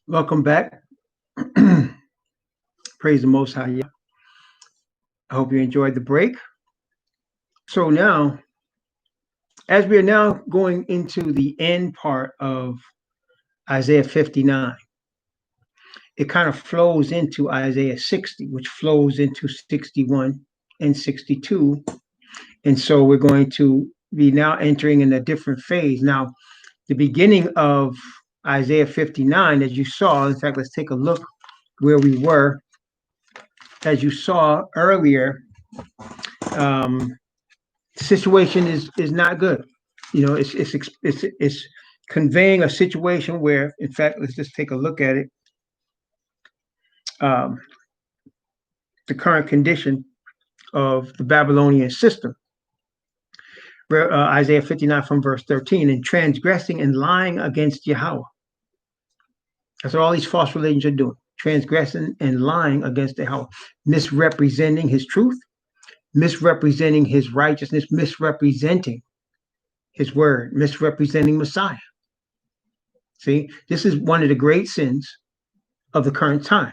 Welcome back. Praise the Most High. Yeah. I hope you enjoyed the break. So now, as we are now going into the end part of Isaiah 59, it kind of flows into Isaiah 60, which flows into 61 and 62. And so we're going to be now entering in a different phase. Now, the beginning of Isaiah 59, as you saw, in fact, let's take a look where we were. As you saw earlier, um, situation is not good. You know, it's conveying a situation where, in fact, let's just take a look at it. Um, the current condition of the Babylonian system. Where Isaiah 59 from verse 13, and transgressing and lying against Yahweh. That's what all these false religions are doing, transgressing and lying against Yahweh, misrepresenting his truth, misrepresenting his righteousness, misrepresenting his word, misrepresenting Messiah. See, this is one of the great sins of the current time.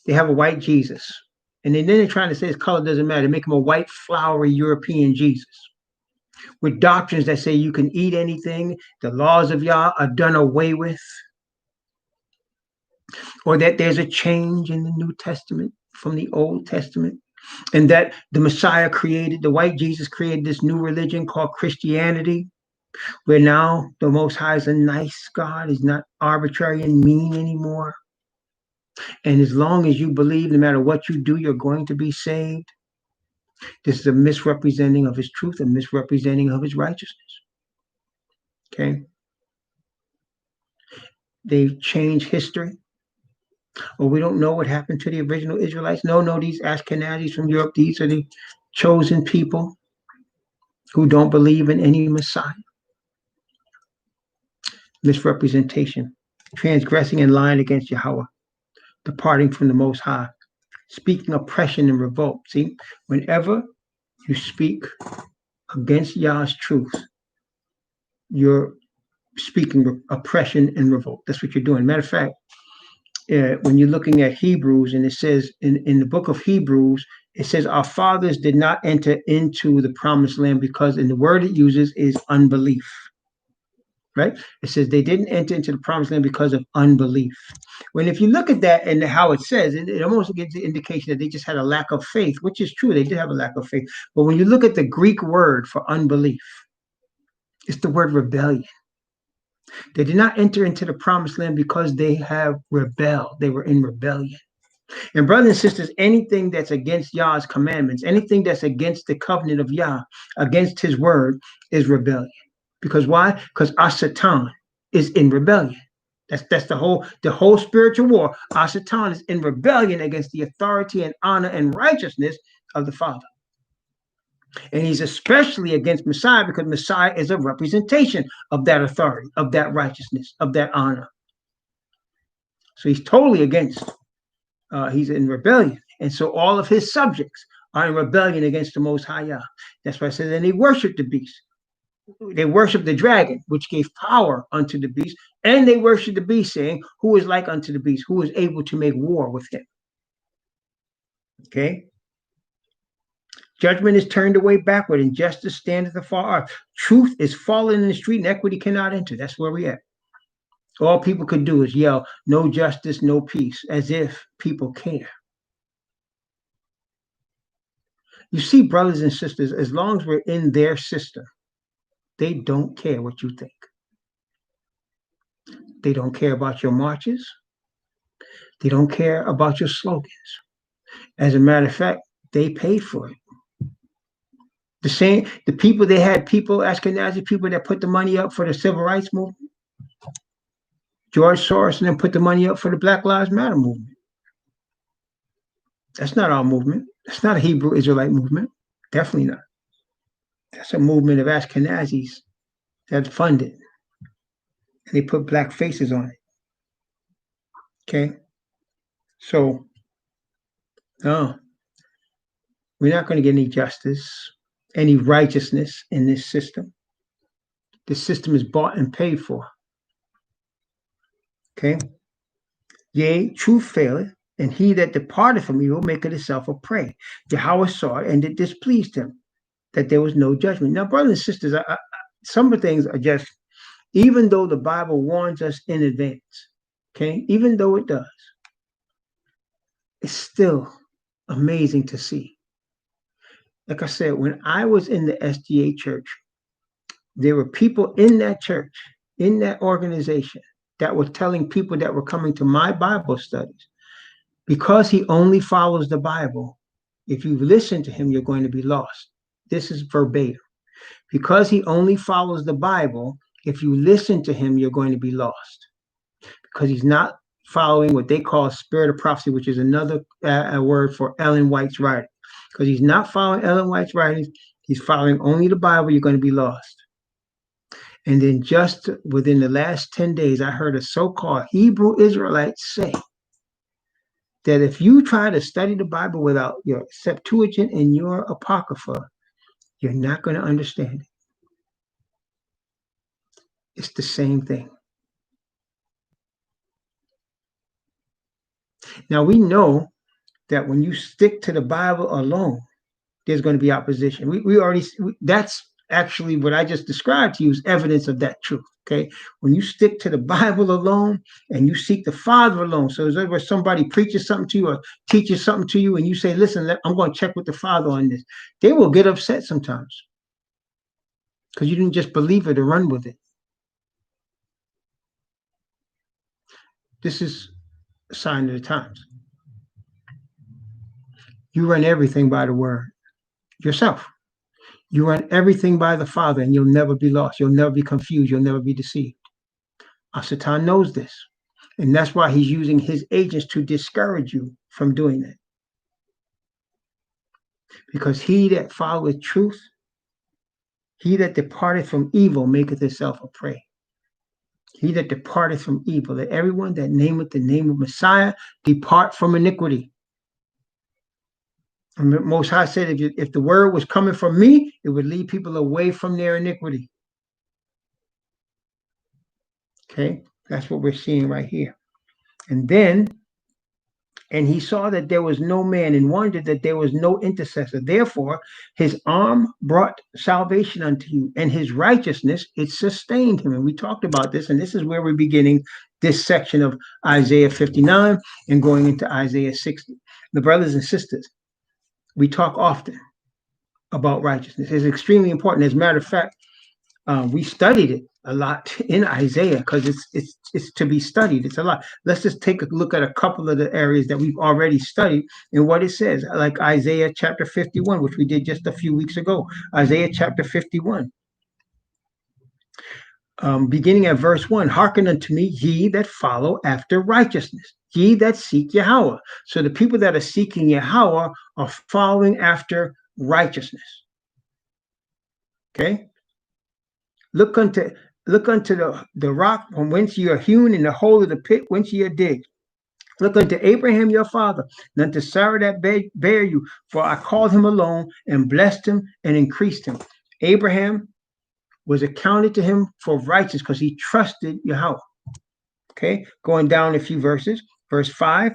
They have a white Jesus, and then they're trying to say his color doesn't matter. Make him a white, flowery European Jesus with doctrines that say you can eat anything, the laws of Yah are done away with, or that there's a change in the New Testament from the Old Testament, and that the Messiah created, the white Jesus created this new religion called Christianity, where now the Most High is a nice God, is not arbitrary and mean anymore. And as long as you believe, no matter what you do, you're going to be saved. This is a misrepresenting of his truth and misrepresenting of his righteousness. Okay? They've changed history. Well, we don't know what happened to the original Israelites. No, these Ashkenazis from Europe, these are the chosen people who don't believe in any Messiah. Misrepresentation, transgressing and lying against Yahweh, departing from the Most High, speaking oppression and revolt. See, whenever you speak against Yah's truth, you're speaking oppression and revolt. That's what you're doing. Matter of fact, when you're looking at Hebrews, and it says in the book of Hebrews, it says our fathers did not enter into the promised land because, and the word it uses is unbelief. Right? It says they didn't enter into the promised land because of unbelief. When if you look at that and how it says, it almost gives the indication that they just had a lack of faith, which is true. They did have a lack of faith. But when you look at the Greek word for unbelief, it's the word rebellion. They did not enter into the promised land because they have rebelled. They were in rebellion. And brothers and sisters, anything that's against Yah's commandments, anything that's against the covenant of Yah, against his word, is rebellion. Because why? Because Satan is in rebellion. That's the whole spiritual war. Satan is in rebellion against the authority and honor and righteousness of the Father. And he's especially against Messiah because Messiah is a representation of that authority, of that righteousness, of that honor. So he's totally against. He's in rebellion. And so all of his subjects are in rebellion against the Most High Yah. That's why I said, and they worship the beast. They worship the dragon, which gave power unto the beast, and they worship the beast, saying, who is like unto the beast, who is able to make war with him. Okay? Judgment is turned away backward, and justice standeth afar off. Truth is fallen in the street, and equity cannot enter. That's where we at. All people could do is yell, no justice, no peace, as if people care. You see, brothers and sisters, as long as we're in their system, they don't care what you think. They don't care about your marches. They don't care about your slogans. As a matter of fact, they paid for it. The people, they had people, Ashkenazi people that put the money up for the civil rights movement. George Soros and then put the money up for the Black Lives Matter movement. That's not our movement. That's not a Hebrew Israelite movement. Definitely not. That's a movement of Ashkenazis that funded. And they put black faces on it. Okay? So, no. We're not going to get any justice, any righteousness in this system. The system is bought and paid for. Okay? Yea, truth faileth, and he that departed from evil maketh himself a prey. Yahweh saw it, and it displeased him that there was no judgment. Now, brothers and sisters, some of the things are just, even though the Bible warns us in advance, okay, even though it does, it's still amazing to see. Like I said, when I was in the SDA church, there were people in that church, in that organization, that were telling people that were coming to my Bible studies, because he only follows the Bible, if you listen to him, you're going to be lost. This is verbatim. Because he only follows the Bible, if you listen to him, you're going to be lost. Because he's not following what they call spirit of prophecy, which is another word for Ellen White's writing. Because he's not following Ellen White's writings, he's following only the Bible, you're going to be lost. And then just within the last 10 days, I heard a so-called Hebrew Israelite say that if you try to study the Bible without your Septuagint and your Apocrypha, you're not going to understand it. It's the same thing. Now, we know that when you stick to the Bible alone, there's going to be opposition. That's actually what I just described to you is evidence of that truth. Okay. When you stick to the Bible alone and you seek the Father alone. So where somebody preaches something to you or teaches something to you and you say, listen, I'm going to check with the Father on this. They will get upset sometimes because you didn't just believe it or run with it. This is a sign of the times. You run everything by the word yourself. You run everything by the Father, and you'll never be lost. You'll never be confused. You'll never be deceived. Satan knows this, and that's why he's using his agents to discourage you from doing that. Because he that followeth truth, he that departeth from evil maketh himself a prey. He that departeth from evil, let everyone that nameth the name of Messiah depart from iniquity. And the Most High said, if the word was coming from me, it would lead people away from their iniquity. Okay, that's what we're seeing right here. And he saw that there was no man and wondered that there was no intercessor. Therefore, his arm brought salvation unto you, and his righteousness, it sustained him. And we talked about this, and this is where we're beginning this section of Isaiah 59 and going into Isaiah 60. The brothers and sisters, we talk often about righteousness. It's extremely important. As a matter of fact, we studied it a lot in Isaiah because it's to be studied. It's a lot. Let's just take a look at a couple of the areas that we've already studied and what it says, like Isaiah chapter 51, which we did just a few weeks ago. Isaiah chapter 51. Beginning at verse 1, hearken unto me, ye that follow after righteousness, ye that seek Yahweh. So the people that are seeking Yahweh are following after righteousness. Okay? Look unto the rock from whence ye are hewn, in the hole of the pit whence ye are digged. Look unto Abraham your father, and unto Sarah that bare you, for I called him alone, and blessed him, and increased him. Abraham was accounted to him for righteous because he trusted Yahweh. Okay, going down a few verses. Verse 5.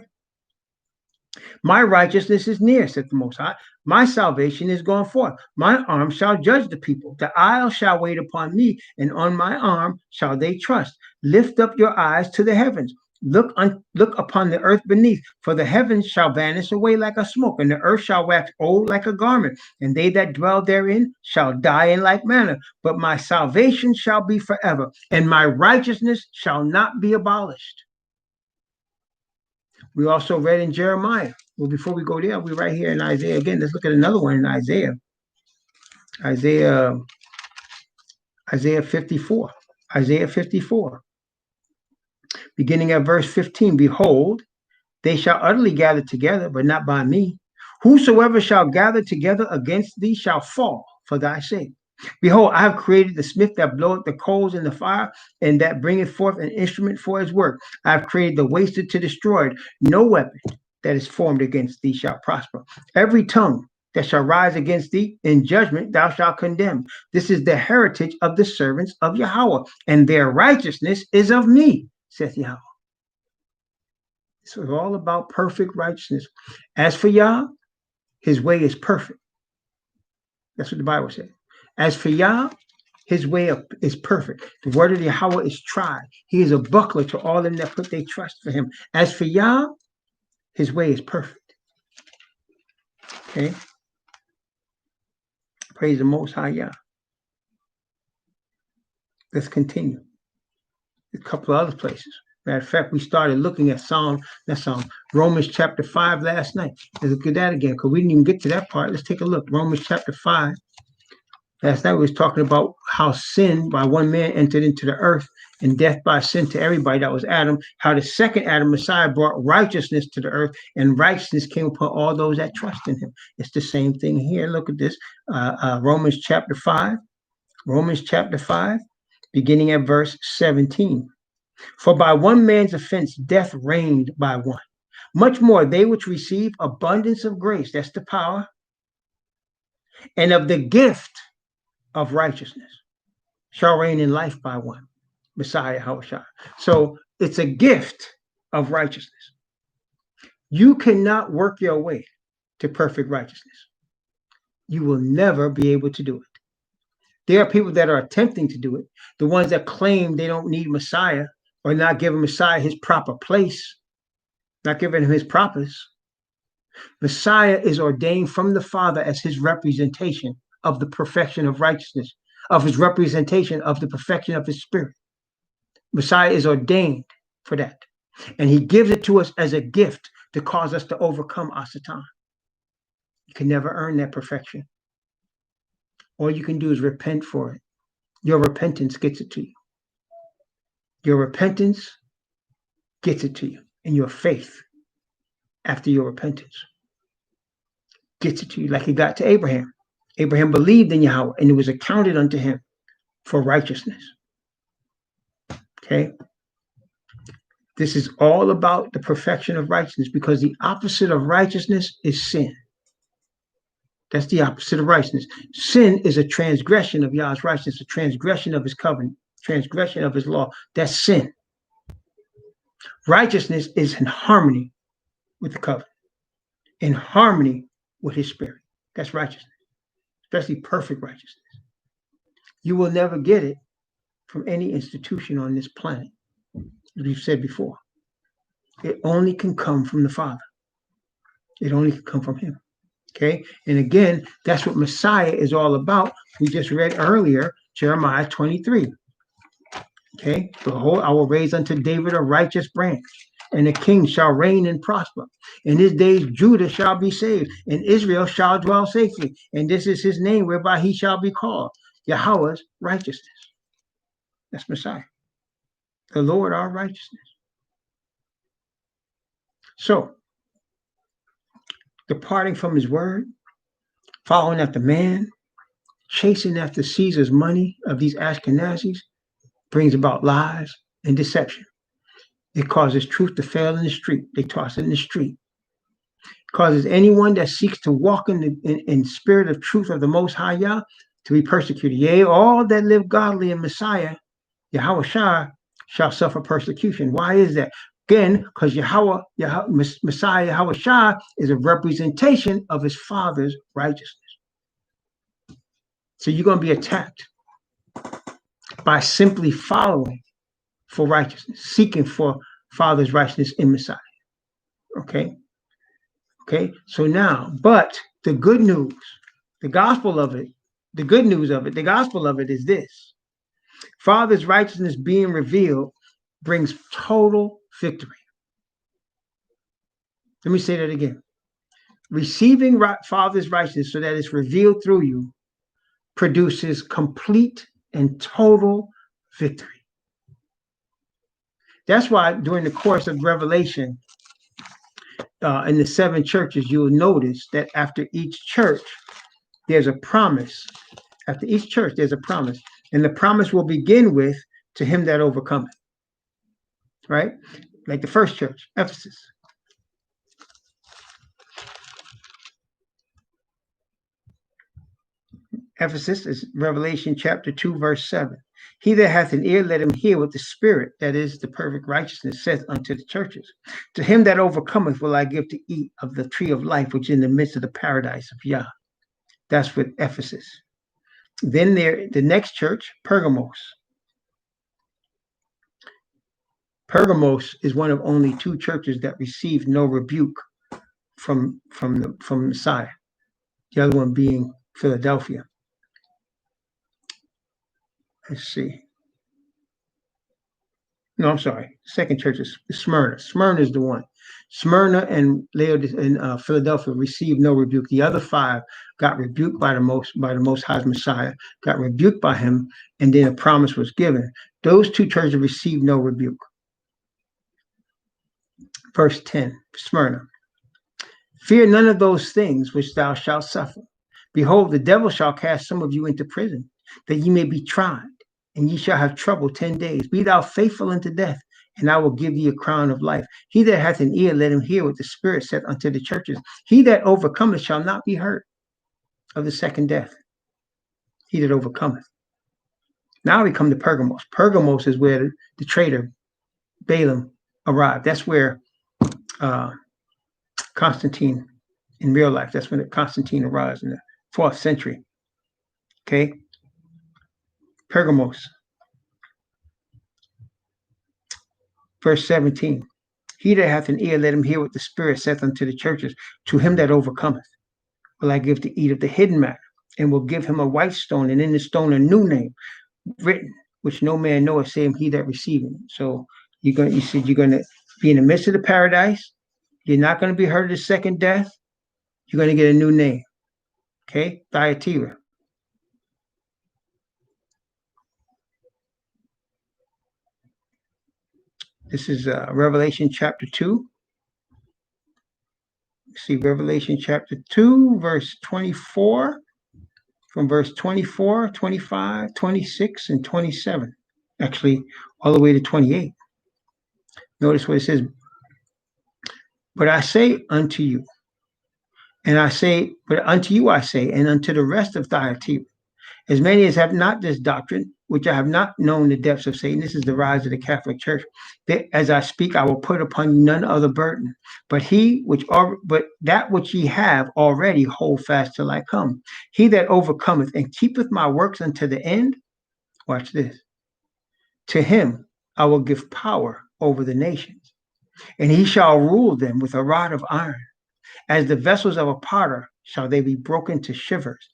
My righteousness is near, said the Most High. My salvation is gone forth. My arm shall judge the people. The isle shall wait upon me, and on my arm shall they trust. Lift up your eyes to the heavens. Look upon the earth beneath, for the heavens shall vanish away like a smoke, and the earth shall wax old like a garment, and they that dwell therein shall die in like manner. But my salvation shall be forever, and my righteousness shall not be abolished. We also read in Jeremiah. Well, before we go there, we're right here in Isaiah again. Let's look at another one in Isaiah. Isaiah 54. Isaiah 54. Beginning at verse 15. Behold, they shall utterly gather together, but not by me. Whosoever shall gather together against thee shall fall for thy sake. Behold, I have created the smith that bloweth the coals in the fire, and that bringeth forth an instrument for his work. I have created the wasted to destroy it. No weapon that is formed against thee shall prosper. Every tongue that shall rise against thee in judgment thou shalt condemn. This is the heritage of the servants of Yahweh, and their righteousness is of me, saith Yahweh. So it's all about perfect righteousness. As for Yah, his way is perfect. That's what the Bible says. As for Yah, his way is perfect. The word of Yahweh is tried. He is a buckler to all them that put their trust for him. As for Yah, his way is perfect. Okay? Praise the Most High Yah. Let's continue. A couple of other places. Matter of fact, we started looking at Romans chapter 5 last night. Let's look at that again, because we didn't even get to that part. Let's take a look. Romans chapter 5. Last night we was talking about how sin by one man entered into the earth, and death by sin to everybody. That was Adam. How the second Adam, Messiah, brought righteousness to the earth, and righteousness came upon all those that trust in him. It's the same thing here. Look at this. Romans chapter 5. Romans chapter 5, beginning at verse 17. For by one man's offense, death reigned by one. Much more, they which receive abundance of grace, that's the power, and of the gift of righteousness, shall reign in life by one, Messiah Yahushua. So it's a gift of righteousness. You cannot work your way to perfect righteousness. You will never be able to do it. There are people that are attempting to do it. The ones that claim they don't need Messiah, or not giving Messiah his proper place, not giving him his propers. Messiah is ordained from the Father as his representation of the perfection of righteousness, of his representation of the perfection of his spirit. Messiah is ordained for that. And he gives it to us as a gift to cause us to overcome Asatan. You can never earn that perfection. All you can do is repent for it. Your repentance gets it to you. Your repentance gets it to you. And your faith after your repentance gets it to you like it got to Abraham. Abraham believed in Yahweh, and it was accounted unto him for righteousness. Okay? This is all about the perfection of righteousness, because the opposite of righteousness is sin. That's the opposite of righteousness. Sin is a transgression of Yah's righteousness, a transgression of his covenant, transgression of his law. That's sin. Righteousness is in harmony with the covenant, in harmony with his spirit. That's righteousness, especially perfect righteousness. You will never get it from any institution on this planet, as we've said before. It only can come from the Father. It only can come from him. Okay? And again, that's what Messiah is all about. We just read earlier, Jeremiah 23. Okay? Behold, I will raise unto David a righteous branch, and the king shall reign and prosper. In his days Judah shall be saved, and Israel shall dwell safely. And this is his name whereby he shall be called, Yahweh's righteousness. That's Messiah. The Lord our righteousness. So, departing from his word, following after man, chasing after Caesar's money of these Ashkenazis brings about lies and deception. It causes truth to fail in the street. They toss it in the street. It causes anyone that seeks to walk in the spirit of truth of the Most High Yah to be persecuted. Yea, all that live godly in Messiah, Yahweh shall suffer persecution. Why is that? Again, because Messiah Yahweh is a representation of his Father's righteousness. So you're going to be attacked by simply following for righteousness, seeking for Father's righteousness in Messiah. Okay? Okay? So now, but the good news, the gospel of it, the good news of it, the gospel of it is this. Father's righteousness being revealed brings total victory. Let me say that again. Receiving Father's righteousness so that it's revealed through you produces complete and total victory. That's why during the course of Revelation, in the 7 churches, you'll notice that after each church, there's a promise. After each church, there's a promise. And the promise will begin with, to him that overcometh. Right? Like the first church, Ephesus. Ephesus is Revelation chapter 2, verse 7. He that hath an ear, let him hear what the Spirit, that is the perfect righteousness, saith unto the churches. To him that overcometh will I give to eat of the tree of life, which is in the midst of the paradise of Yah. That's with Ephesus. Then the next church, Pergamos. Pergamos is one of only two churches that received no rebuke from Messiah. The other one being Philadelphia. Let's see. No, I'm sorry. Second church is Smyrna. Smyrna is the one. Smyrna and Philadelphia received no rebuke. The other five got rebuked by the Most High's Messiah, got rebuked by him, and then a promise was given. Those two churches received no rebuke. Verse 10, Smyrna. Fear none of those things which thou shalt suffer. Behold, the devil shall cast some of you into prison, that ye may be tried, and ye shall have trouble 10 days. Be thou faithful unto death, and I will give thee a crown of life. He that hath an ear, let him hear what the Spirit saith unto the churches. He that overcometh shall not be hurt of the second death. He that overcometh. Now we come to Pergamos. Pergamos is where the traitor Balaam arrived. That's where Constantine, in real life, that's when Constantine arrives in the 4th century. Okay? Pergamos. Verse 17. He that hath an ear, let him hear what the Spirit saith unto the churches. To him that overcometh will I give to eat of the hidden matter, and will give him a white stone, and in the stone a new name written, which no man knoweth, save he that receiveth it. So you said you're going to be in the midst of the paradise. You're not going to be hurt of the second death. You're going to get a new name. Okay? Thyatira. This is Revelation chapter 2. See, Revelation chapter 2, verse 24. From verse 24, 25, 26, and 27. Actually, all the way to 28. Notice what it says. But I say unto you, but unto you I say, and unto the rest of Thyatira, as many as have not this doctrine, which I have not known the depths of Satan. This is the rise of the Catholic Church. That as I speak, I will put upon you none other burden, but that which ye have already hold fast till I come. He that overcometh and keepeth my works unto the end, watch this, to him I will give power over the nations, and he shall rule them with a rod of iron. As the vessels of a potter shall they be broken to shivers,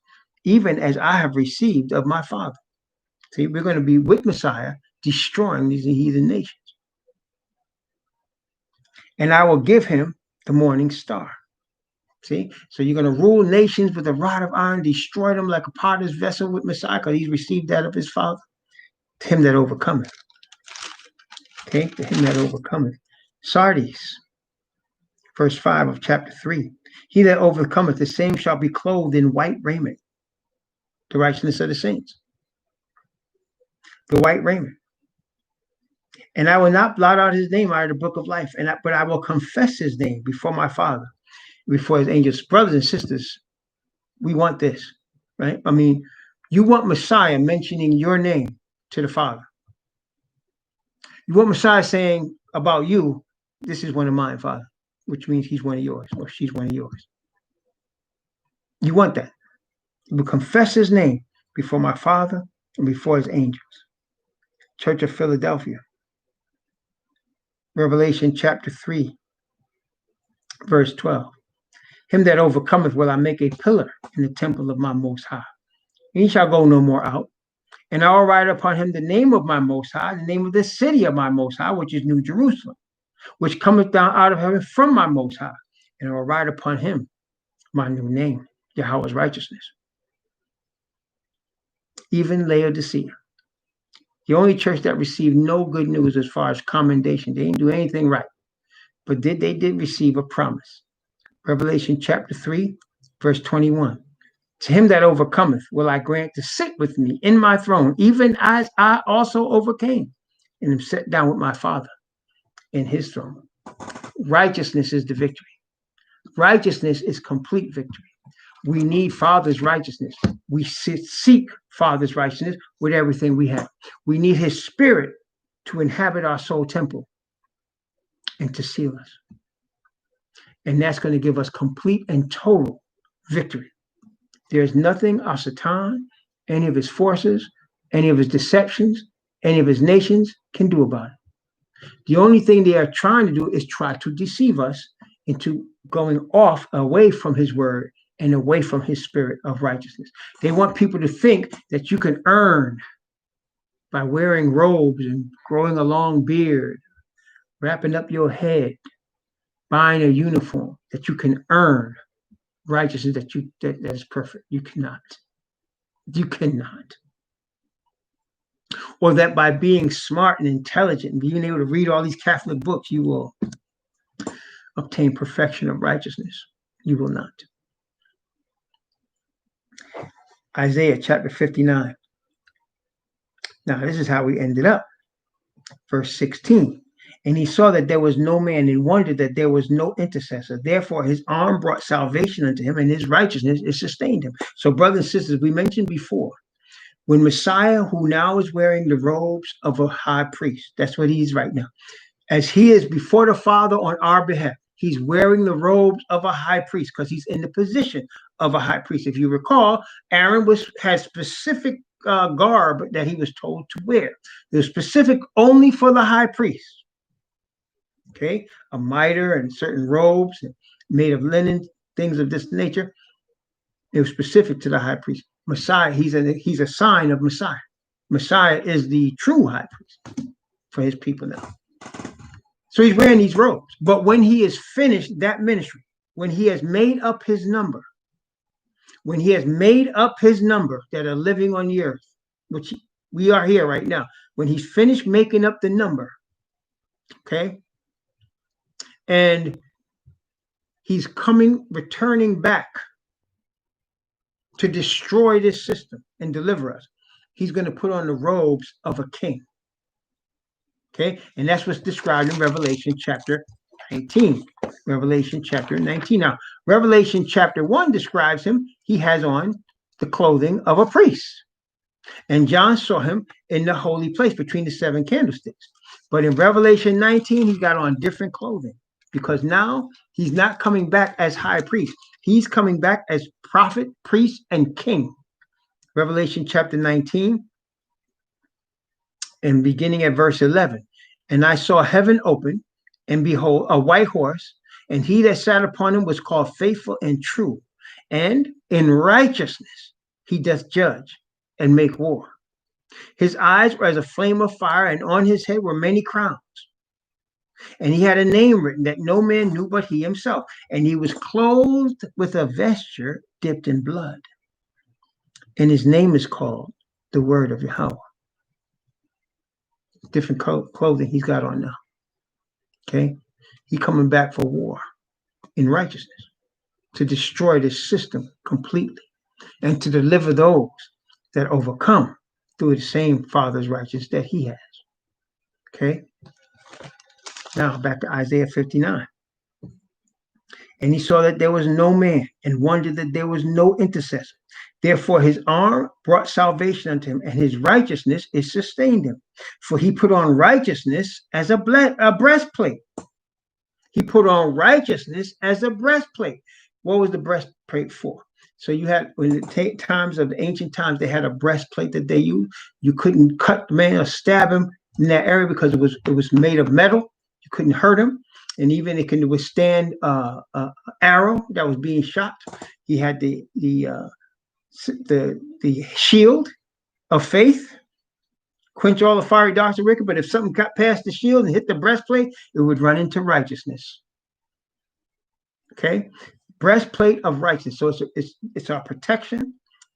even as I have received of my Father. See, we're going to be with Messiah, destroying these heathen nations. And I will give him the morning star. See, so you're going to rule nations with a rod of iron, destroy them like a potter's vessel with Messiah, because he's received that of his Father. To him that overcometh. Okay, to him that overcometh. Sardis, verse 5 of chapter 3. He that overcometh, the same shall be clothed in white raiment, the righteousness of the saints. The white raiment. And I will not blot out his name out of the book of life, but I will confess his name before my Father, before his angels. Brothers and sisters, we want this, right? I mean, you want Messiah mentioning your name to the Father. You want Messiah saying about you, this is one of mine, Father, which means he's one of yours, or she's one of yours. You want that. You will confess his name before my Father and before his angels. Church of Philadelphia. Revelation chapter 3, verse 12. Him that overcometh will I make a pillar in the temple of my Most High. And he shall go no more out. And I will write upon him the name of my Most High, the name of the city of my Most High, which is New Jerusalem, which cometh down out of heaven from my Most High. And I will write upon him my new name, Yahweh's righteousness. Even Laodicea, the only church that received no good news as far as commendation. They didn't do anything right. But they did receive a promise. Revelation chapter 3, verse 21. To him that overcometh will I grant to sit with me in my throne, even as I also overcame, and am set down with my Father in his throne. Righteousness is the victory. Righteousness is complete victory. We need Father's righteousness. We seek Father's righteousness with everything we have. We need his spirit to inhabit our soul temple and to seal us. And that's going to give us complete and total victory. There's nothing Satan, any of his forces, any of his deceptions, any of his nations can do about it. The only thing they are trying to do is try to deceive us into going off away from his word and away from his spirit of righteousness. They want people to think that you can earn by wearing robes and growing a long beard, wrapping up your head, buying a uniform, that you can earn righteousness that is perfect. You cannot. You cannot. Or that by being smart and intelligent and being able to read all these Catholic books, you will obtain perfection of righteousness. You will not. Isaiah chapter 59. Now, this is how we ended up. Verse 16. And he saw that there was no man and wondered that there was no intercessor. Therefore, his arm brought salvation unto him, and his righteousness it sustained him. So, brothers and sisters, we mentioned before, when Messiah, who now is wearing the robes of a high priest, that's what he is right now, as he is before the Father on our behalf, he's wearing the robes of a high priest because he's in the position of a high priest. If you recall, Aaron had specific garb that he was told to wear. It was specific only for the high priest. Okay, a mitre and certain robes made of linen, things of this nature. It was specific to the high priest. Messiah, he's a sign of Messiah. Messiah is the true high priest for his people now. So he's wearing these robes. But when he is finished that ministry, when he has made up his number, that are living on the earth, which we are here right now, when he's finished making up the number, okay, and he's returning back to destroy this system and deliver us, he's going to put on the robes of a king. Okay, and that's what's described in Revelation chapter 19. Revelation chapter 19. Now, Revelation chapter 1 describes him. He has on the clothing of a priest. And John saw him in the holy place between the 7 candlesticks. But in Revelation 19, he got on different clothing because now he's not coming back as high priest. He's coming back as prophet, priest, and king. Revelation chapter 19 and beginning at verse 11. And I saw heaven open, and behold, a white horse, and he that sat upon him was called Faithful and True. And in righteousness he doth judge and make war. His eyes were as a flame of fire, and on his head were many crowns. And he had a name written that no man knew but he himself. And he was clothed with a vesture dipped in blood. And his name is called the Word of Yahweh. Different clothing he's got on now. Okay? He coming back for war in righteousness to destroy this system completely and to deliver those that overcome through the same Father's righteousness that he has. Okay? Now back to Isaiah 59. And he saw that there was no man and wondered that there was no intercessor. Therefore his arm brought salvation unto him, and his righteousness is sustained him. For he put on righteousness as a breastplate. He put on righteousness as a breastplate. What was the breastplate for? So you had, in the times of the ancient times, they had a breastplate that they used. You couldn't cut the man or stab him in that area because it was made of metal. You couldn't hurt him. And even it can withstand arrow that was being shot. He had the shield of faith, quench all the fiery darts of wicked. But if something got past the shield and hit the breastplate, it would run into righteousness. Okay, breastplate of righteousness. So it's our protection.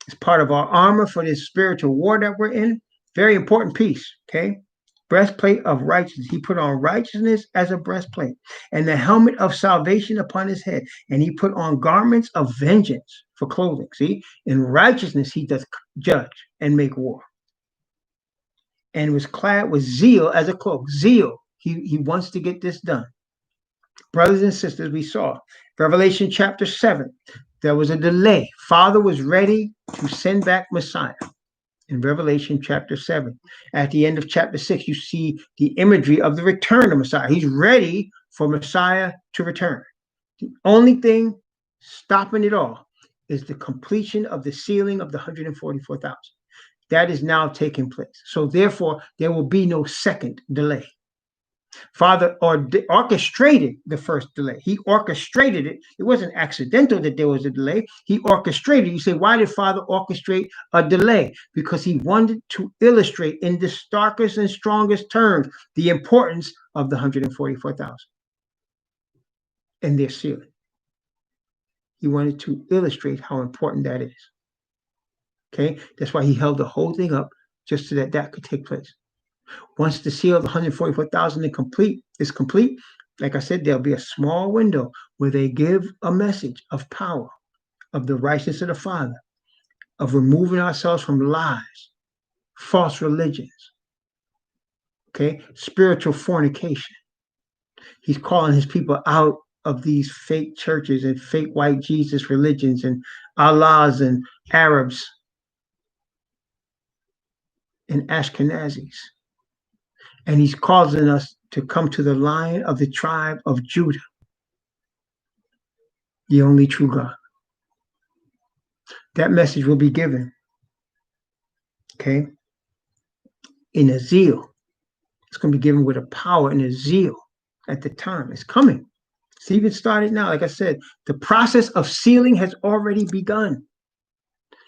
It's part of our armor for this spiritual war that we're in. Very important piece. Okay. Breastplate of righteousness. He put on righteousness as a breastplate, and the helmet of salvation upon his head. And he put on garments of vengeance for clothing. See, in righteousness he doth judge and make war. And was clad with zeal as a cloak. Zeal. He wants to get this done. Brothers and sisters, we saw Revelation chapter 7. There was a delay. Father was ready to send back Messiah. In Revelation chapter 7. At the end of chapter 6, you see the imagery of the return of Messiah. He's ready for Messiah to return. The only thing stopping it all is the completion of the sealing of the 144,000. That is now taking place. So therefore, there will be no second delay. Father orchestrated the first delay. He orchestrated it. It wasn't accidental that there was a delay. He orchestrated. You say, why did Father orchestrate a delay? Because he wanted to illustrate in the starkest and strongest terms the importance of the 144,000 and their sealing. He wanted to illustrate how important that is. Okay, that's why he held the whole thing up just so that that could take place. Once the seal of the 144,000 is complete, like I said, there'll be a small window where they give a message of power, of the righteousness of the Father, of removing ourselves from lies, false religions, okay, spiritual fornication. He's calling his people out of these fake churches and fake white Jesus religions and Allahs and Arabs and Ashkenazis. And he's causing us to come to the Lion of the tribe of Judah, the only true God. That message will be given, okay, in a zeal. It's going to be given with a power and a zeal at the time. It's coming. It's even started now. Like I said, the process of sealing has already begun.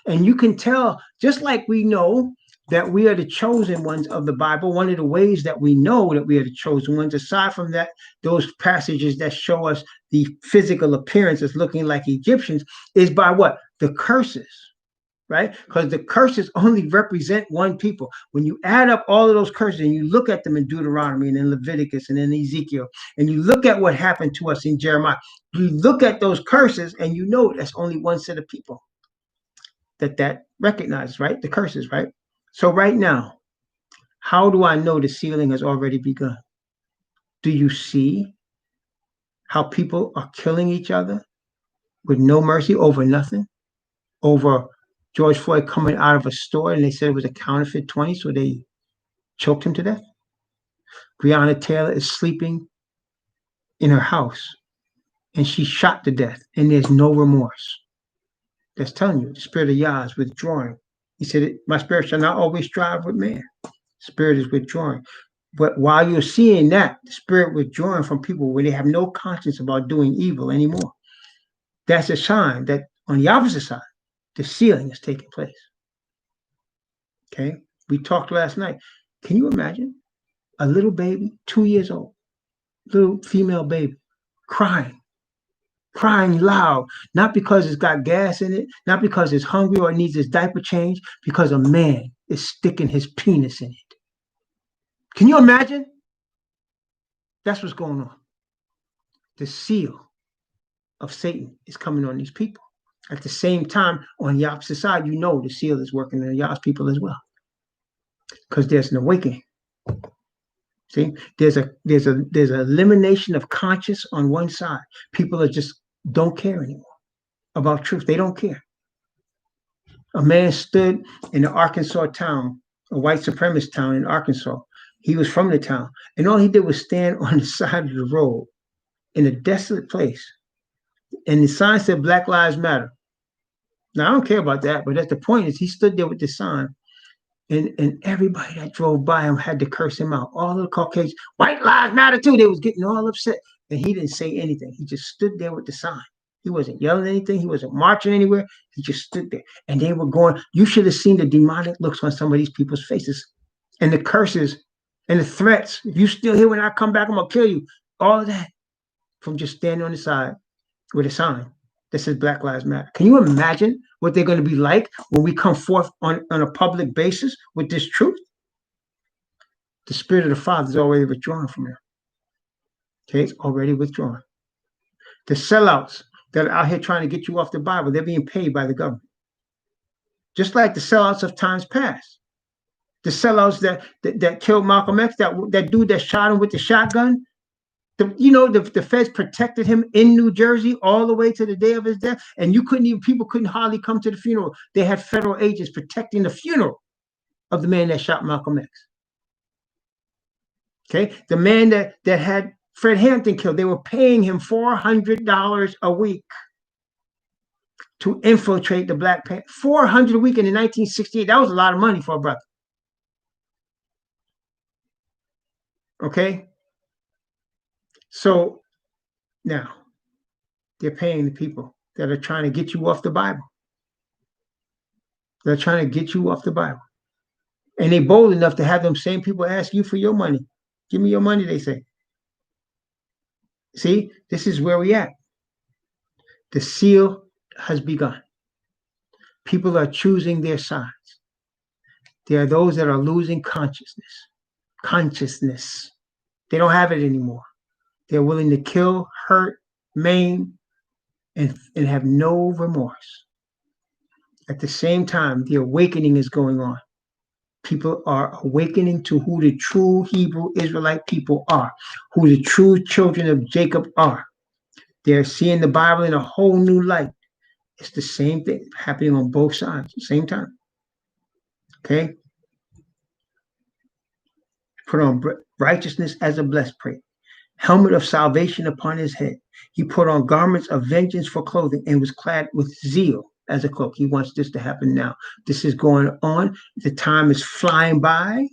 And you can tell, just like we know that we are the chosen ones of the Bible, one of the ways that we know that we are the chosen ones, aside from that, those passages that show us the physical appearance as looking like Egyptians, is by what? The curses, right? Because the curses only represent one people. When you add up all of those curses and you look at them in Deuteronomy and in Leviticus and in Ezekiel, and you look at what happened to us in Jeremiah, you look at those curses and you know that's only one set of people that recognizes, right? The curses, right? So right now, how do I know the sealing has already begun? Do you see how people are killing each other with no mercy over nothing? Over George Floyd coming out of a store and they said it was a counterfeit 20, so they choked him to death. Breonna Taylor is sleeping in her house and she's shot to death and there's no remorse. That's telling you the spirit of Yah is withdrawing. He said, my spirit shall not always strive with man. Spirit is withdrawing. But while you're seeing that, the spirit withdrawing from people where they have no conscience about doing evil anymore, that's a sign that on the opposite side, the sealing is taking place. Okay? We talked last night. Can you imagine a little baby, 2 years old, little female baby, crying loud, not because it's got gas in it, not because it's hungry or it needs its diaper change, because a man is sticking his penis in it. Can you imagine? That's what's going on. The seal of Satan is coming on these people. At the same time, on the opposite side, you know the seal is working on Yah's people as well, because there's an awakening. See, there's an elimination of conscience on one side. People are just don't care anymore about truth. They don't care. A man stood in the Arkansas town, a white supremacist town in Arkansas. He was from the town, and all he did was stand on the side of the road in a desolate place, and the sign said Black Lives Matter. Now I don't care about that, but that's the point. Is he stood there with the sign, and everybody that drove by him had to curse him out. All of the Caucasians, white lives matter too. They was getting all upset, and he didn't say anything. He just stood there with the sign. He wasn't yelling anything. He wasn't marching anywhere. He just stood there, and they were going. You should have seen the demonic looks on some of these people's faces, and the curses, and the threats. If you still here when I come back, I'm gonna kill you. All of that from just standing on the side with a sign that says Black Lives Matter. Can you imagine what they're going to be like when we come forth on a public basis with this truth? The spirit of the Father is already withdrawn from them. Okay, it's already withdrawn. The sellouts that are out here trying to get you off the Bible, they're being paid by the government. Just like the sellouts of times past. The sellouts that killed Malcolm X, that dude that shot him with the shotgun, The feds protected him in New Jersey all the way to the day of his death, and people couldn't hardly come to the funeral. They had federal agents protecting the funeral of the man that shot Malcolm X. Okay, the man that had Fred Hampton killed, they were paying him $400 a week to infiltrate the Black Panther. $400 a week in 1968. That was a lot of money for a brother. Okay, so now they're paying the people that are trying to get you off the Bible. They're trying to get you off the Bible. And they're bold enough to have them same people ask you for your money. Give me your money, they say. See, this is where we at. The seal has begun. People are choosing their sides. There are those that are losing consciousness. They don't have it anymore. They're willing to kill, hurt, maim, and have no remorse. At the same time, the awakening is going on. People are awakening to who the true Hebrew Israelite people are, who the true children of Jacob are. They're seeing the Bible in a whole new light. It's the same thing happening on both sides at the same time. Okay? Put on righteousness as a breastplate, helmet of salvation upon his head. He put on garments of vengeance for clothing and was clad with zeal as a cloak. He wants this to happen now. This is going on. The time is flying by.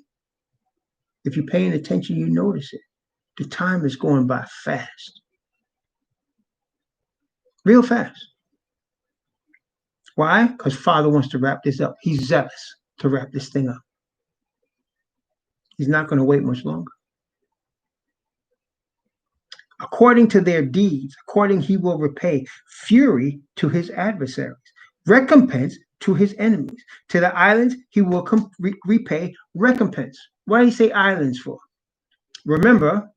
If you're paying attention, you notice it. The time is going by fast. Real fast. Why? Because Father wants to wrap this up. He's zealous to wrap this thing up. He's not going to wait much longer. According to their deeds, he will repay fury to his adversaries, recompense to his enemies. To the islands, he will repay recompense. Why do you say islands for? Remember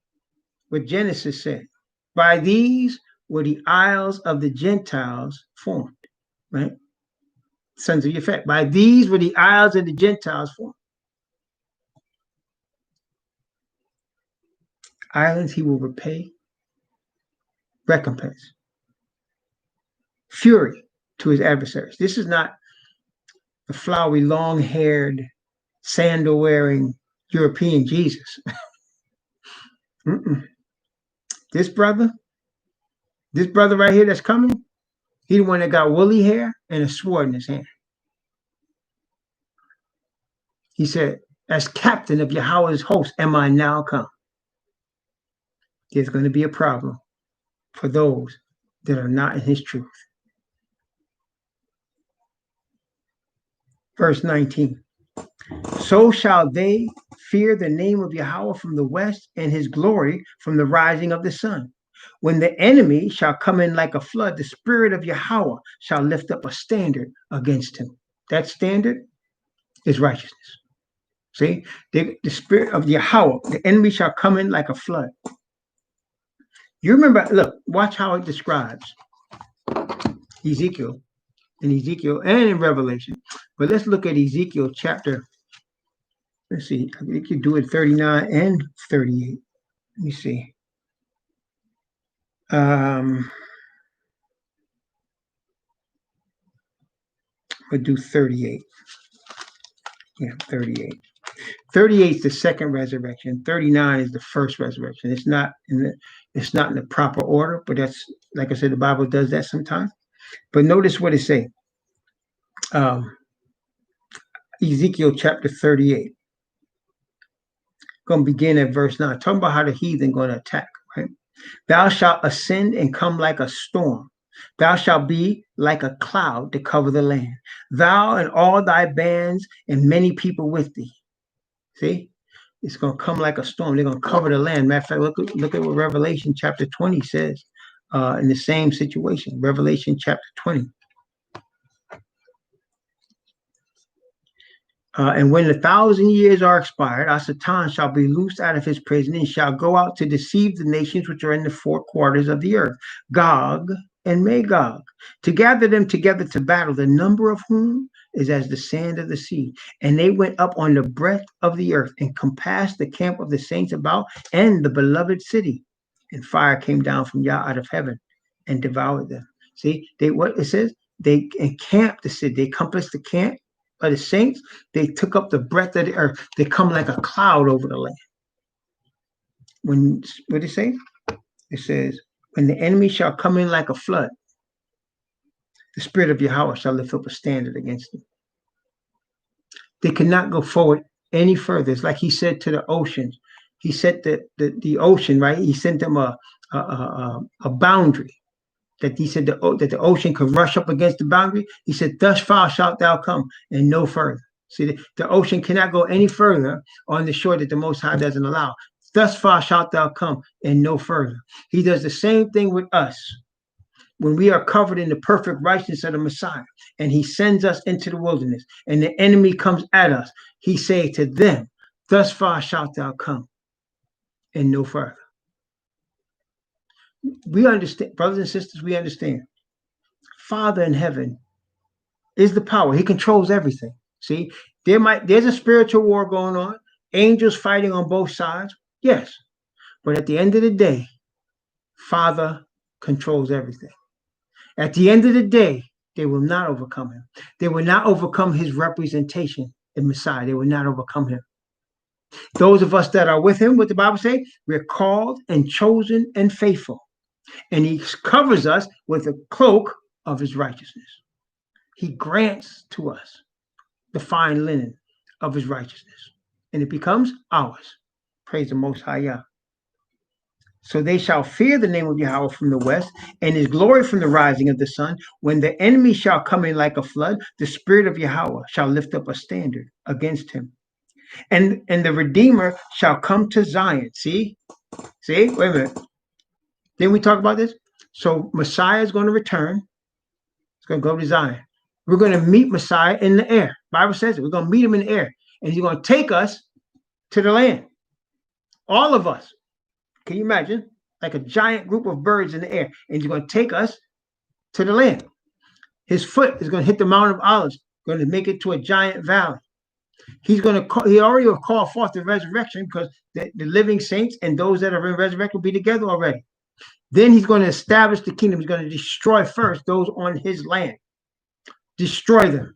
what Genesis said. By these were the isles of the Gentiles formed, right? Sons of Yafet. By these were the isles of the Gentiles formed. Islands he will repay recompense. Fury to his adversaries. This is not the flowery, long-haired, sandal-wearing European Jesus. This brother right here that's coming, he's the one that got woolly hair and a sword in his hand. He said, as captain of Yahweh's host, am I now come? There's going to be a problem for those that are not in his truth. Verse 19. So shall they fear the name of Yahweh from the west and his glory from the rising of the sun. When the enemy shall come in like a flood, the spirit of Yahweh shall lift up a standard against him. That standard is righteousness. See, the spirit of Yahweh, the enemy shall come in like a flood. You remember, look, watch how it describes Ezekiel and in Revelation. But let's look at Ezekiel chapter, let's see, I think you do it 39 and 38. Let me see. We'll do 38. Yeah, 38. 38 is the second resurrection. 39 is the first resurrection. It's not in the proper order, but that's, like I said, the Bible does that sometimes. But notice what it says. Ezekiel chapter 38. Going to begin at verse 9. Talking about how the heathen going to attack, right? Thou shalt ascend and come like a storm. Thou shalt be like a cloud to cover the land. Thou and all thy bands and many people with thee. See? It's going to come like a storm. They're going to cover the land. Matter of fact, look at what Revelation chapter 20 says in the same situation. Revelation chapter 20. And when 1,000 years are expired, Satan shall be loosed out of his prison and shall go out to deceive the nations which are in the four quarters of the earth, Gog and Magog, to gather them together to battle, the number of whom is as the sand of the sea. And they went up on the breadth of the earth and compassed the camp of the saints about and the beloved city. and fire came down from Yah out of heaven and devoured them. See, they what it says, they encamped the city, they compassed the camp of the saints, they took up the breadth of the earth, they come like a cloud over the land. When what did it say? It says, when the enemy shall come in like a flood, the spirit of Yahweh shall lift up a standard against them. They cannot go forward any further. It's like he said to the oceans. He said that the ocean, right? He sent them a boundary that he said that the ocean could rush up against the boundary. He said, thus far shalt thou come and no further. See, the ocean cannot go any further on the shore that the Most High doesn't allow. Thus far shalt thou come and no further. He does the same thing with us. When we are covered in the perfect righteousness of the Messiah, and he sends us into the wilderness, and the enemy comes at us, he say to them, thus far shalt thou come and no further. We understand, brothers and sisters, we understand. Father in heaven is the power. He controls everything. See, there's a spiritual war going on, angels fighting on both sides. Yes. But at the end of the day, Father controls everything. At the end of the day, they will not overcome him. They will not overcome his representation in Messiah. They will not overcome him. Those of us that are with him, what the Bible say, we're called and chosen and faithful. And he covers us with a cloak of his righteousness. He grants to us the fine linen of his righteousness. And it becomes ours. Praise the Most High Yah. So they shall fear the name of Yahweh from the west, and his glory from the rising of the sun. When the enemy shall come in like a flood, the spirit of Yahweh shall lift up a standard against him. And the Redeemer shall come to Zion. See, wait a minute. Didn't we talk about this? So Messiah is going to return. He's going to go to Zion. We're going to meet Messiah in the air. The Bible says it. We're going to meet him in the air. And he's going to take us to the land. All of us. Can you imagine? Like a giant group of birds in the air. And he's going to take us to the land. His foot is going to hit the Mount of Olives, going to make it to a giant valley. He already will call forth the resurrection, because the living saints and those that are in resurrection will be together already. Then he's going to establish the kingdom. He's going to destroy first those on his land. Destroy them.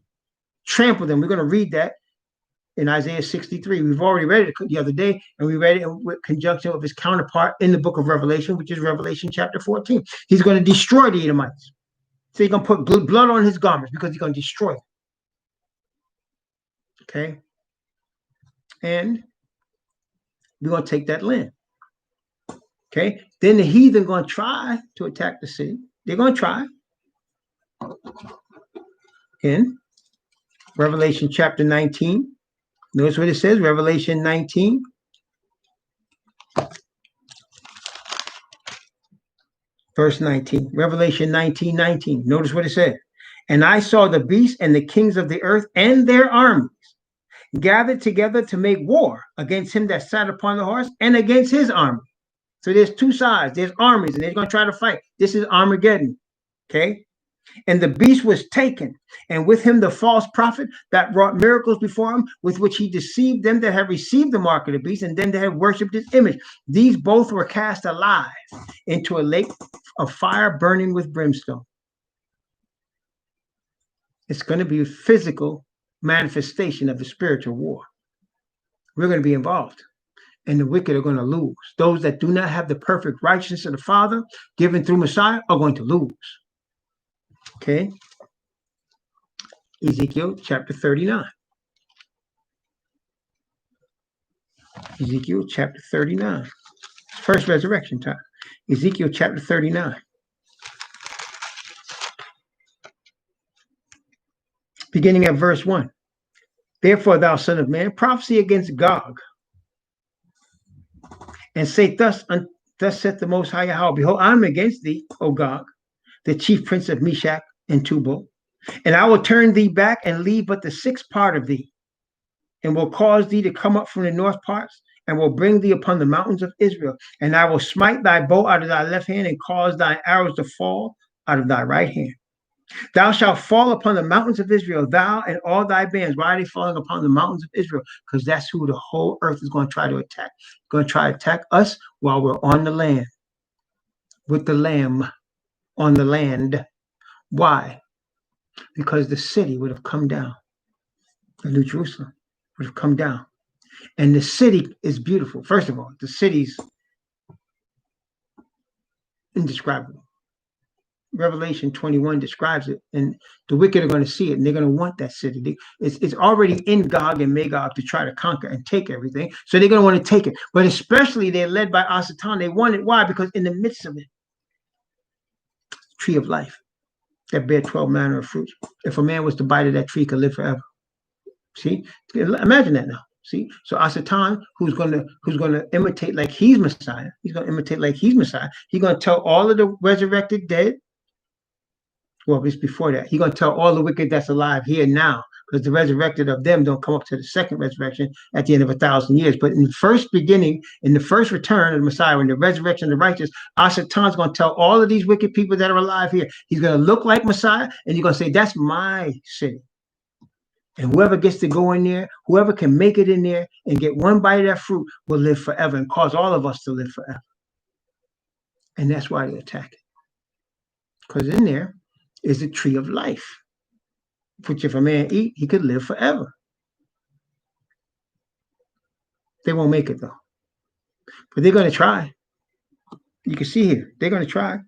Trample them. We're going to read that in Isaiah 63. We've already read it the other day, and we read it in conjunction with his counterpart in the book of Revelation, which is Revelation chapter 14. He's going to destroy the Edomites. So he's going to put blood on his garments, because he's going to destroy them. Okay? And we're going to take that land. Okay? Then the heathen are going to try to attack the city. They're going to try. In Revelation chapter 19. Notice what it says, Revelation 19. Verse 19. Revelation 19:19. Notice what it says. And I saw the beast and the kings of the earth and their armies gathered together to make war against him that sat upon the horse and against his army. So there's two sides. There's armies, and they're going to try to fight. This is Armageddon. Okay? And the beast was taken, and with him the false prophet that wrought miracles before him, with which he deceived them that had received the mark of the beast, and them that had worshipped his image. These both were cast alive into a lake of fire burning with brimstone. It's going to be a physical manifestation of the spiritual war. We're going to be involved, and the wicked are going to lose. Those that do not have the perfect righteousness of the Father given through Messiah are going to lose. Okay, Ezekiel chapter 39. Ezekiel chapter 39. First resurrection time. Ezekiel chapter 39. Beginning at verse 1. Therefore, thou son of man, prophesy against Gog, and say, thus saith the Most High Yahweh, behold, I am against thee, O Gog, the chief prince of Meshach and Tubal, and I will turn thee back and leave but the sixth part of thee, and will cause thee to come up from the north parts, and will bring thee upon the mountains of Israel, and I will smite thy bow out of thy left hand, and cause thine arrows to fall out of thy right hand. Thou shalt fall upon the mountains of Israel, thou and all thy bands. Why are they falling upon the mountains of Israel? Because that's who the whole earth is going to try to attack. Going to try to attack us while we're on the land. with the Lamb on the land. Why? Because the city would have come down. The New Jerusalem would have come down. And the city is beautiful. First of all, the city's indescribable. Revelation 21 describes it, and the wicked are going to see it, and they're going to want that city. It's already in Gog and Magog to try to conquer and take everything, so they're going to want to take it. But especially they're led by Asatan. They want it. Why? Because in the midst of it, tree of life that bear 12 manner of fruits. If a man was to bite of that tree, could live forever. See, imagine that now. See, so Asatan, who's gonna imitate like he's Messiah, he's gonna imitate like he's Messiah. He's gonna tell all of the resurrected dead. Well, it's before that. He's going to tell all the wicked that's alive here now, because the resurrected of them don't come up to the second resurrection at the end of 1,000 years. But in the first beginning, in the first return of the Messiah, in the resurrection of the righteous, Asatan's going to tell all of these wicked people that are alive here, he's going to look like Messiah, and you're going to say, that's my city. And whoever gets to go in there, whoever can make it in there and get one bite of that fruit will live forever and cause all of us to live forever. And that's why they attack it. Because in there is the tree of life, which if a man eat, he could live forever. They won't make it though, but they're going to try. You can see here, they're going to try.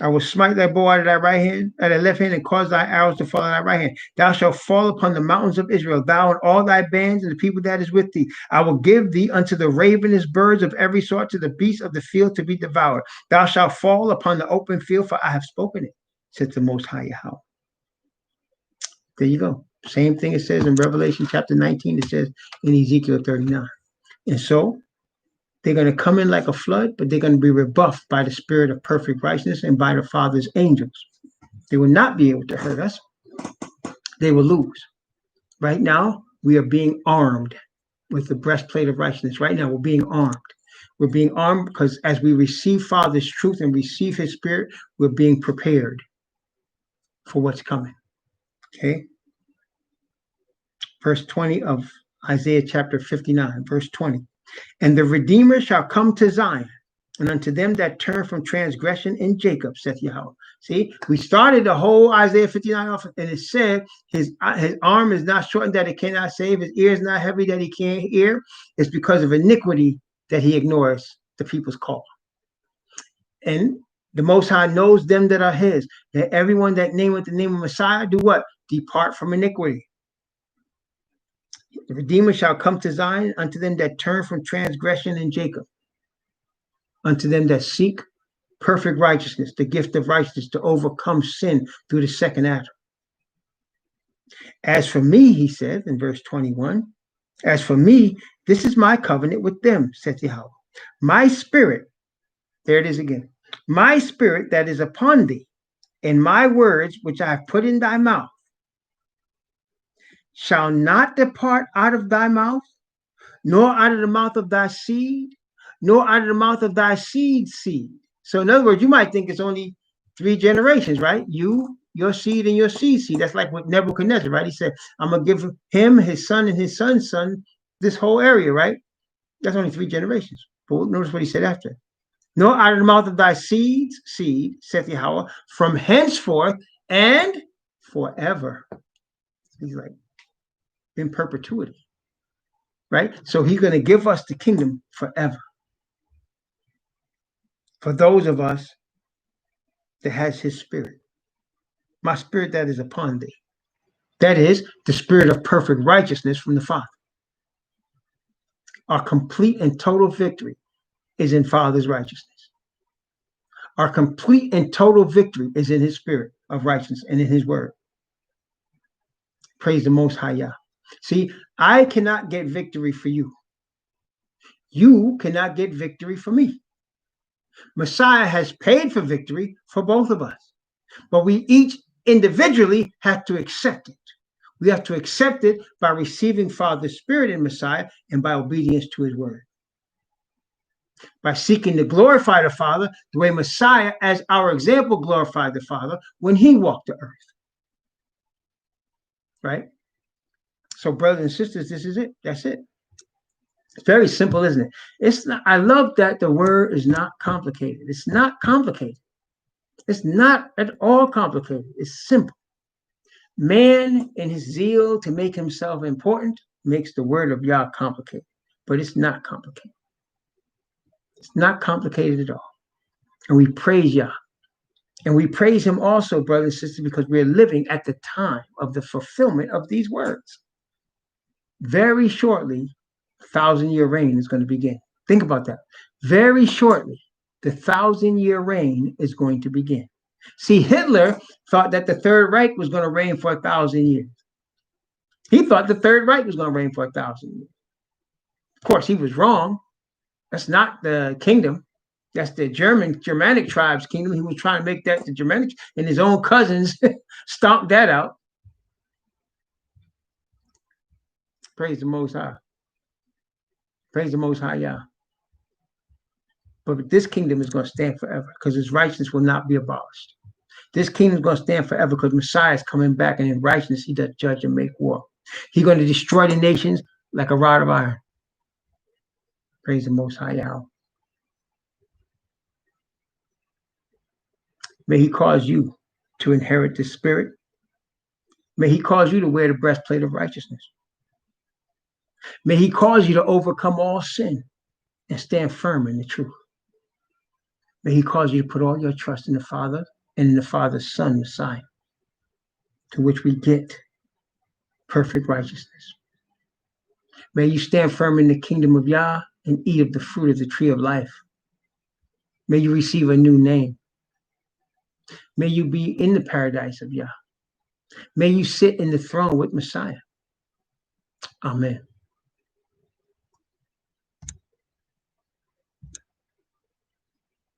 I will smite thy bow out of thy right hand, at thy left hand, and cause thy arrows to fall in thy right hand. Thou shalt fall upon the mountains of Israel, thou and all thy bands and the people that is with thee. I will give thee unto the ravenous birds of every sort, to the beasts of the field to be devoured. Thou shalt fall upon the open field, for I have spoken it, says the Most High Yahweh. There you go. Same thing it says in Revelation chapter 19. It says in Ezekiel 39. And so they're going to come in like a flood, but they're going to be rebuffed by the spirit of perfect righteousness and by the Father's angels. They will not be able to hurt us. They will lose. Right now, we are being armed with the breastplate of righteousness. Right now, we're being armed. We're being armed because as we receive Father's truth and receive his spirit, we're being prepared for what's coming. Okay. Verse 20 of Isaiah chapter 59, verse 20. And the Redeemer shall come to Zion, and unto them that turn from transgression in Jacob, saith Yahweh. See, we started the whole Isaiah 59 off, and it said his arm is not shortened that it cannot save, his ear is not heavy that he can't hear. It's because of iniquity that he ignores the people's call. And the Most High knows them that are his, that everyone that nameth the name of Messiah do what? Depart from iniquity. The Redeemer shall come to Zion, unto them that turn from transgression in Jacob, unto them that seek perfect righteousness, the gift of righteousness, to overcome sin through the second Adam. As for me, he said in verse 21, as for me, this is my covenant with them, saith Yahweh. My spirit, there it is again, my spirit that is upon thee, and my words which I have put in thy mouth, shall not depart out of thy mouth, nor out of the mouth of thy seed, nor out of the mouth of thy seed's seed. So in other words, you might think it's only 3 generations, right? You, your seed, and your seed seed. That's like with Nebuchadnezzar, right? He said, I'm going to give him, his son, and his son's son, this whole area, right? That's only 3 generations. But notice what he said after. Nor out of the mouth of thy seed's seed, saith Yahweh, from henceforth and forever. He's like, in perpetuity, right? So he's going to give us the kingdom forever. For those of us that has his spirit, my spirit that is upon thee. That is the spirit of perfect righteousness from the Father. Our complete and total victory is in Father's righteousness. Our complete and total victory is in his spirit of righteousness and in his word. Praise the Most High Yah. See, I cannot get victory for you. You cannot get victory for me. Messiah has paid for victory for both of us, but we each individually have to accept it. We have to accept it by receiving Father's Spirit in Messiah and by obedience to his word. By seeking to glorify the Father the way Messiah, as our example, glorified the Father when he walked the earth. Right? So, brothers and sisters, this is it. That's it. It's very simple, isn't it? It's not, I love that the word is not complicated. It's not complicated. It's not at all complicated. It's simple. Man, in his zeal to make himself important, makes the word of Yah complicated. But it's not complicated. It's not complicated at all. And we praise Yah. And we praise him also, brothers and sisters, because we're living at the time of the fulfillment of these words. Very shortly, 1,000-year reign is going to begin. Think about that. Very shortly, the 1,000-year reign is going to begin. See, Hitler thought that the Third Reich was going to reign for 1,000 years. He thought the Third Reich was going to reign for 1,000 years. Of course, he was wrong. That's not the kingdom. That's the Germanic tribes' kingdom. He was trying to make that the Germanic, and his own cousins stomped that out. Praise the Most High. Praise the Most High, Yah. But this kingdom is going to stand forever because his righteousness will not be abolished. This kingdom is going to stand forever because Messiah is coming back, and in righteousness he does judge and make war. He's going to destroy the nations like a rod of iron. Praise the Most High, Yah. May he cause you to inherit the Spirit. May he cause you to wear the breastplate of righteousness. May he cause you to overcome all sin and stand firm in the truth. May he cause you to put all your trust in the Father and in the Father's Son, Messiah, to which we get perfect righteousness. May you stand firm in the kingdom of Yah and eat of the fruit of the tree of life. May you receive a new name. May you be in the paradise of Yah. May you sit in the throne with Messiah. Amen.